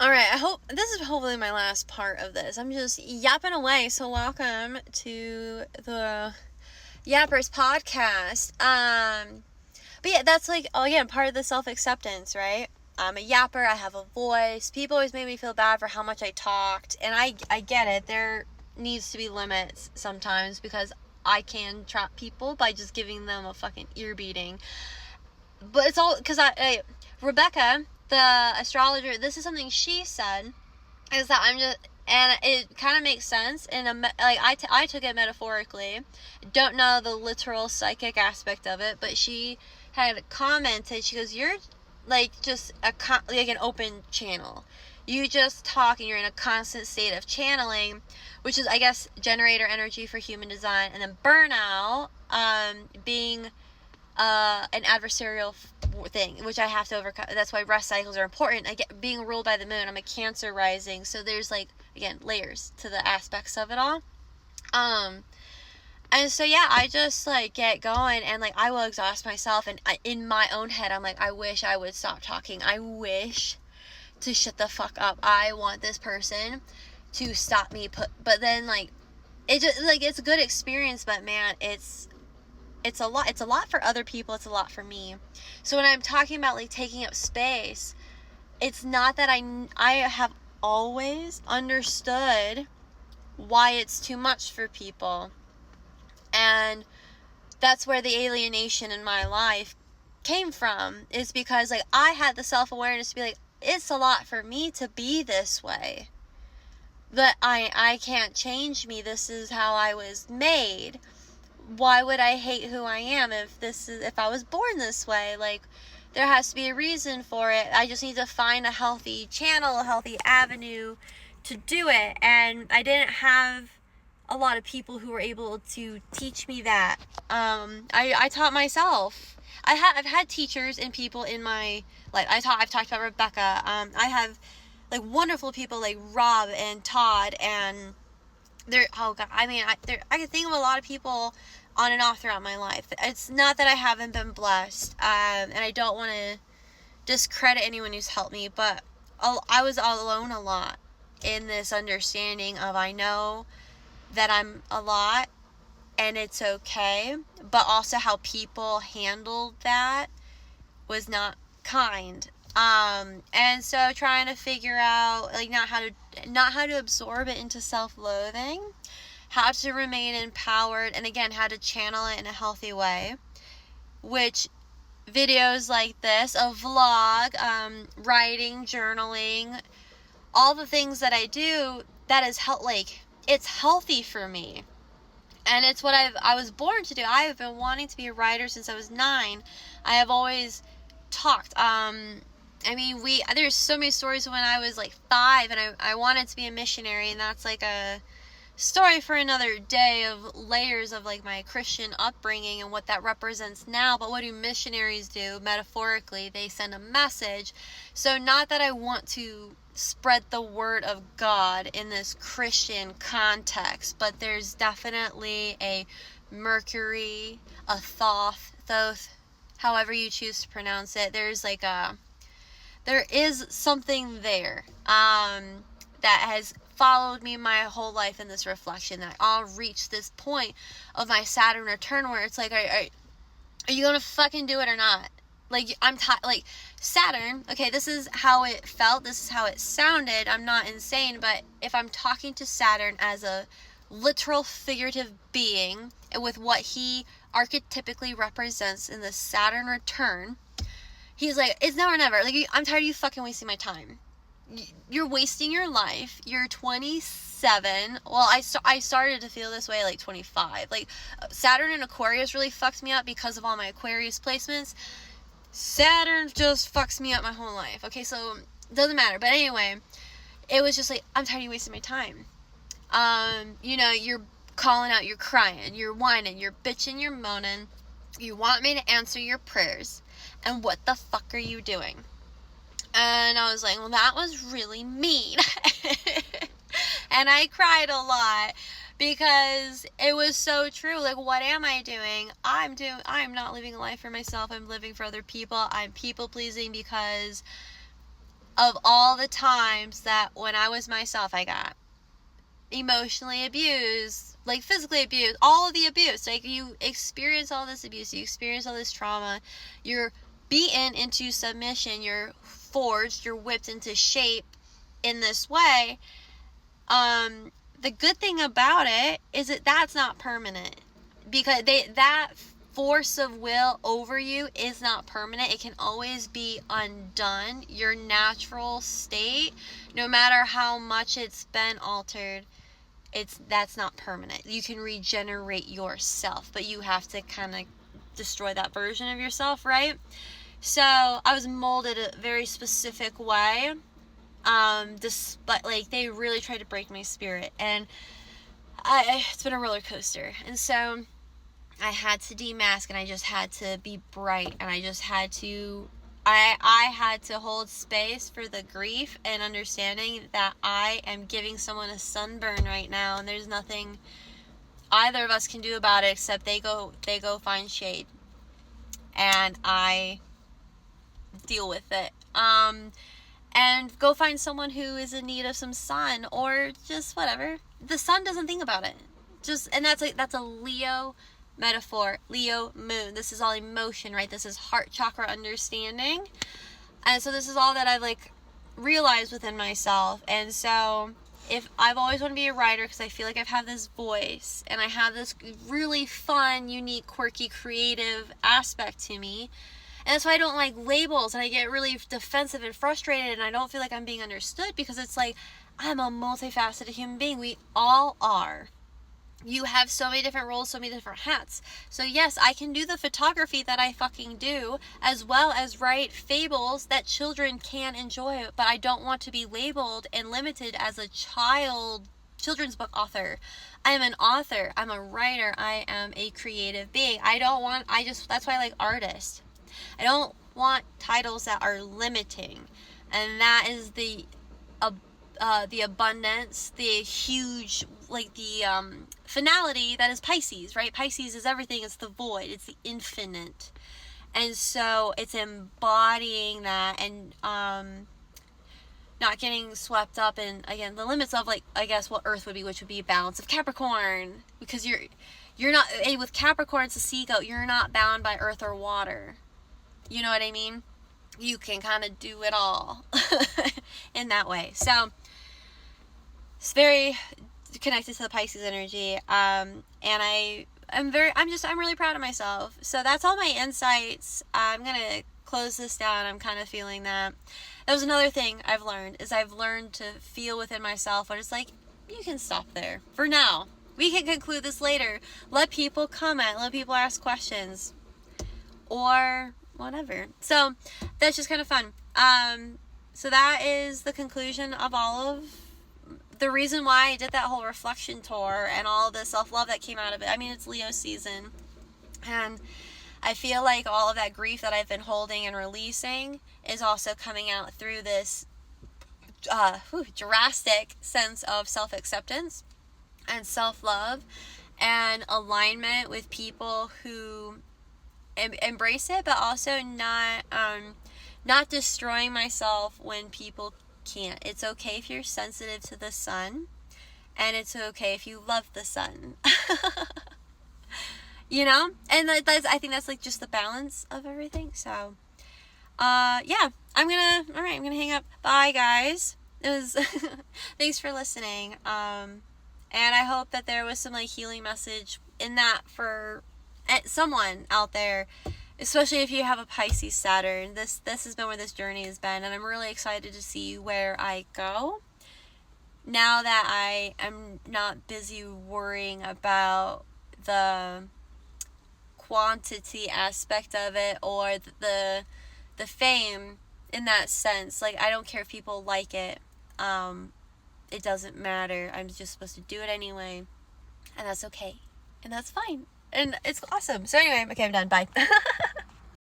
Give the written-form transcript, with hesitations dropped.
Alright, I hope this is hopefully my last part of this. I'm just yapping away, so welcome to the Yappers podcast. But yeah, that's like, oh yeah, part of the self-acceptance, right? I'm a yapper, I have a voice. People always made me feel bad for how much I talked, and I get it. There needs to be limits sometimes because I can trap people by just giving them a fucking ear beating. But it's all because Rebecca, the astrologer, this is something she said, is that I'm just, and it kind of makes sense I took it metaphorically. Don't know the literal psychic aspect of it, but she had commented, she goes, you're like just like an open channel. You just talk and you're in a constant state of channeling, which is, I guess, generator energy for human design. And then burnout, being an adversarial thing, which I have to overcome. That's why rest cycles are important. I get being ruled by the moon. I'm a Cancer rising, so there's like, again, layers to the aspects of it all. And so yeah, I just like get going, and like I will exhaust myself, and in my own head I'm like, I wish I would stop talking. I wish to shut the fuck up. I want this person to stop me. But then like, it just like, it's a good experience, but man, it's a lot. It's a lot for other people. It's a lot for me. So when I'm talking about like taking up space, it's not that I have always understood why it's too much for people. And that's where the alienation in my life came from, is because like I had the self-awareness to be like, it's a lot for me to be this way. But I can't change me. This is how I was made. Why would I hate who I am if I was born this way? Like, there has to be a reason for it. I just need to find a healthy channel, a healthy avenue to do it. And I didn't have a lot of people who were able to teach me that. I taught myself. I've had teachers and people in my life. I've talked about Rebecca. I have like wonderful people like Rob and Todd, and there, oh god, I mean, I can think of a lot of people on and off throughout my life. It's not that I haven't been blessed, and I don't want to discredit anyone who's helped me, but I was all alone a lot in this understanding of, I know that I'm a lot and it's okay, but also how people handled that was not kind. And so trying to figure out like not how to absorb it into self-loathing, how to remain empowered, and again, how to channel it in a healthy way, which videos like this, a vlog, writing, journaling, all the things that I do, that is it's healthy for me. And it's what I was born to do. I have been wanting to be a writer since I was 9. I have always talked. I mean, there's so many stories when I was like 5 and I wanted to be a missionary, and that's like a story for another day, of layers of like my Christian upbringing and what that represents now. But what do missionaries do? Metaphorically, they send a message. So not that I want to spread the word of God in this Christian context, but there's definitely a Mercury, a Thoth, however you choose to pronounce it. There is something there that has followed me my whole life in this reflection, that I'll reach this point of my Saturn return where it's like, are you gonna fucking do it or not? Like, I'm like, Saturn, okay, this is how it felt, this is how it sounded. I'm not insane, but if I'm talking to Saturn as a literal figurative being, and with what he archetypically represents in the Saturn return, he's like, it's now or never. Like, I'm tired of you fucking wasting my time. You're wasting your life. You're 27. Well, I started to feel this way like 25. Like, Saturn in Aquarius really fucked me up because of all my Aquarius placements. Saturn just fucks me up my whole life. Okay, so it doesn't matter. But anyway, it was just like, I'm tired of you wasting my time. You're calling out, you're crying, you're whining, you're bitching, you're moaning. You want me to answer your prayers. And what the fuck are you doing? And I was like, well, that was really mean. And I cried a lot because it was so true. Like, what am I doing? I'm not living a life for myself. I'm living for other people. I'm people pleasing because of all the times that when I was myself, I got emotionally abused, like physically abused, all of the abuse. Like, you experience all this abuse, you experience all this trauma, you're beaten into submission, you're forged, you're whipped into shape in this way. The good thing about it is that that's not permanent, because that force of will over you is not permanent. It can always be undone. Your natural state, no matter how much it's been altered, that's not permanent. You can regenerate yourself, but you have to kind of destroy that version of yourself, right? So I was molded a very specific way. Despite, like, they really tried to break my spirit, and it's been a roller coaster. And so I had to demask, and I just had to be bright, and I just had to I had to hold space for the grief and understanding that I am giving someone a sunburn right now, and there's nothing either of us can do about it except they go find shade, and I deal with it. And go find someone who is in need of some sun, or just whatever. The sun doesn't think about it. And that's a Leo metaphor. Leo moon. This is all emotion, right? This is heart chakra understanding. And so this is all that I've, like, realized within myself. And so if I've always wanted to be a writer, because I feel like I've had this voice, and I have this really fun, unique, quirky, creative aspect to me. And that's why I don't like labels, and I get really defensive and frustrated, and I don't feel like I'm being understood, because it's like, I'm a multifaceted human being. We all are. You have so many different roles, so many different hats. So yes, I can do the photography that I fucking do, as well as write fables that children can enjoy, but I don't want to be labeled and limited as a children's book author. I am an author. I'm a writer. I am a creative being. That's why I like artist. I don't want titles that are limiting, and that is the abundance, the huge, like, the finality that is Pisces, right? Pisces is everything. It's the void. It's the infinite, and so it's embodying that, and not getting swept up in, again, the limits of, like, I guess what Earth would be, which would be balance of Capricorn, because you're not, with Capricorn, it's a sea goat. You're not bound by earth or water. You know what I mean? You can kind of do it all in that way. So it's very connected to the Pisces energy. And I'm really proud of myself. So that's all my insights. I'm going to close this down. I'm kind of feeling that. That was another thing I've learned, is I've learned to feel within myself when it's like, you can stop there for now. We can conclude this later. Let people comment. Let people ask questions. Or whatever. So that's just kind of fun. So that is the conclusion of all of the reason why I did that whole reflection tour and all the self-love that came out of it. I mean, it's Leo season, and I feel like all of that grief that I've been holding and releasing is also coming out through this drastic sense of self-acceptance and self-love and alignment with people who embrace it, but also not destroying myself when people can't. It's okay if you're sensitive to the sun, and it's okay if you love the sun. You know? And I think that's, like, just the balance of everything. So yeah, I'm gonna hang up. Bye, guys. It was thanks for listening. And I hope that there was some, like, healing message in that for someone out there, especially if you have a Pisces Saturn. This has been where this journey has been, and I'm really excited to see where I go now that I am not busy worrying about the quantity aspect of it, or the fame in that sense. Like, I don't care if people like it. It doesn't matter. I'm just supposed to do it anyway, and that's okay, and that's fine. And it's awesome. So anyway, okay, I'm done. Bye.